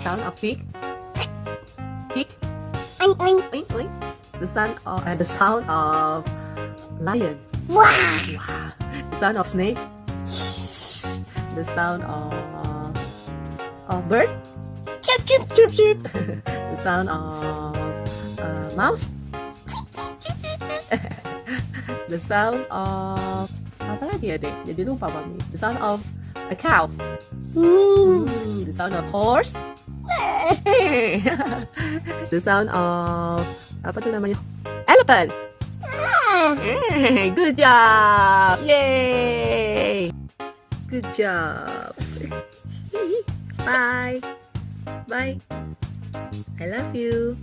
sound of pig. Pig. Oink, oink. Oink, oink. The sound of lion. Wow. Wow. The sound of snake. The sound of bird. Chirp, chirp. Chirp, chirp. The sound of mouse. The sound of apa lagi ya dek? Jadi lupa Mami. The sound of a cow. The sound of horse. The sound of apa tuh namanya? Elephant. Good job. Yay. Good job. Bye. Bye. I love you.